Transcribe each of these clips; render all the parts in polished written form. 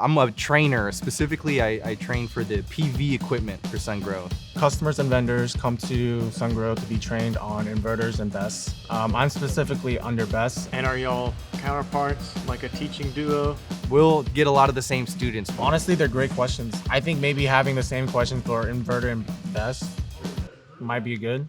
I'm a trainer. Specifically, I train for the PV equipment for Sungrow. Customers and vendors come to Sungrow to be trained on inverters and BESS. I'm specifically under BESS. And are y'all counterparts, like a teaching duo? We'll get a lot of the same students. Honestly, they're great questions. I think maybe having the same questions for inverter and BESS might be good.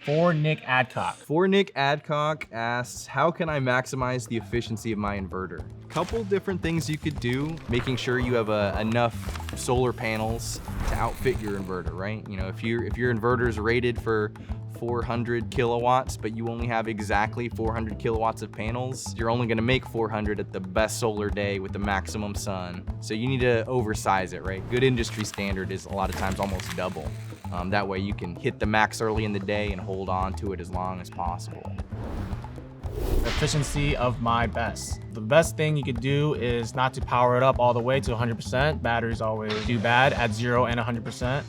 For Nick Adcock asks, how can I maximize the efficiency of my inverter? Couple different things you could do, making sure you have enough solar panels to outfit your inverter, right? You know, if your inverter is rated for 400 kilowatts, but you only have exactly 400 kilowatts of panels, you're only gonna make 400 at the best solar day with the maximum sun. So you need to oversize it, right? Good industry standard is a lot of times almost double. That way you can hit the max early in the day and hold on to it as long as possible. Efficiency of my BESS. The best thing you could do is not to power it up all the way to 100%. Batteries always do bad at 0 and 100%.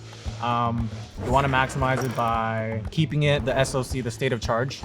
You want to maximize it by keeping it, the SOC, the state of charge,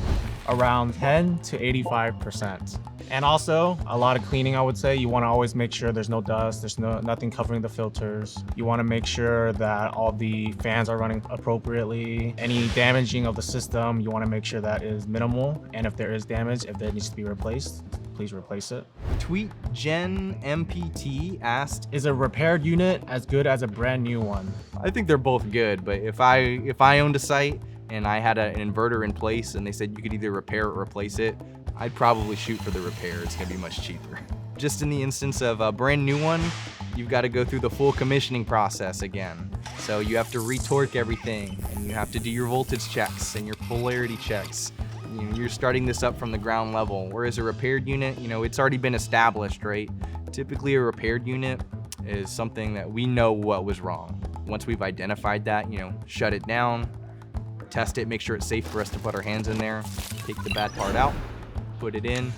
around 10 to 85%. And also a lot of cleaning, I would say. You want to always make sure there's no dust, there's nothing covering the filters. You want to make sure that all the fans are running appropriately. Any damaging of the system, you want to make sure that is minimal. And if there is damage, if that needs to be replaced, please replace it. Tweet Jen MPT asked, is a repaired unit as good as a brand new one? I think they're both good, but if I owned a site and I had an inverter in place and they said you could either repair or replace it, I'd probably shoot for the repair. It's gonna be much cheaper. Just in the instance of a brand new one, you've got to go through the full commissioning process again. So you have to retorque everything, and you have to do your voltage checks and your polarity checks. You know, you're starting this up from the ground level. Whereas a repaired unit, you know, it's already been established, right? Typically a repaired unit is something that we know what was wrong. Once we've identified that, you know, shut it down, test it, make sure it's safe for us to put our hands in there, take the bad part out, put it in.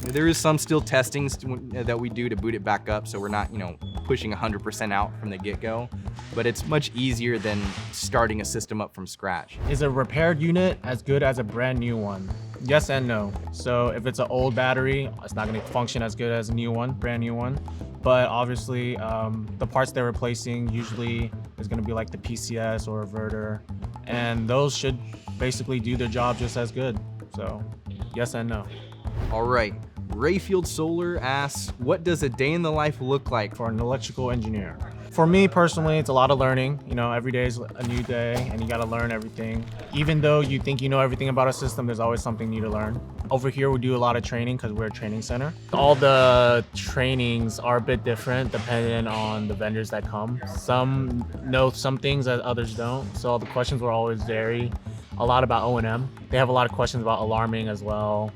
There is some still testings that we do to boot it back up, so we're not, you know, pushing 100% out from the get-go, but it's much easier than starting a system up from scratch. Is a repaired unit as good as a brand new one? Yes and no. So if it's an old battery, it's not going to function as good as a new one, brand new one. But obviously, the parts they're replacing usually is going to be like the PCS or inverter, and those should basically do their job just as good. So yes and no. All right, Rayfield Solar asks, what does a day in the life look like for an electrical engineer? For me personally, it's a lot of learning. You know, every day is a new day and you got to learn everything. Even though you think you know everything about a system, there's always something new to learn. Over here, we do a lot of training because we're a training center. All the trainings are a bit different depending on the vendors that come. Some know some things that others don't. So the questions will always vary. A lot about O&M. They have a lot of questions about alarming as well.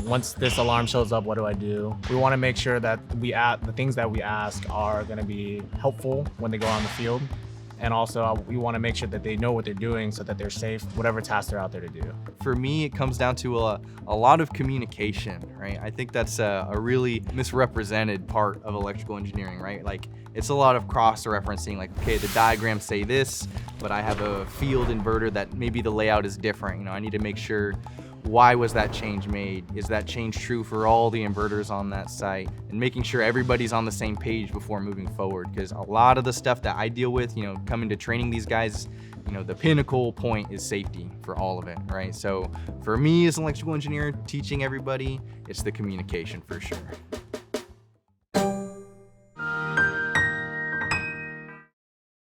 Once this alarm shows up, what do I do? We want to make sure that the things that we ask are going to be helpful when they go on the field. And also we want to make sure that they know what they're doing so that they're safe, whatever task they're out there to do. For me, it comes down to a lot of communication, right? I think that's a really misrepresented part of electrical engineering, right? Like, it's a lot of cross-referencing, like, okay, the diagrams say this, but I have a field inverter that maybe the layout is different. You know, I need to make sure, why was that change made? Is that change true for all the inverters on that site? And making sure everybody's on the same page before moving forward. Because a lot of the stuff that I deal with, you know, coming to training these guys, you know, the pinnacle point is safety for all of it, right? So for me as an electrical engineer, teaching everybody, it's the communication for sure.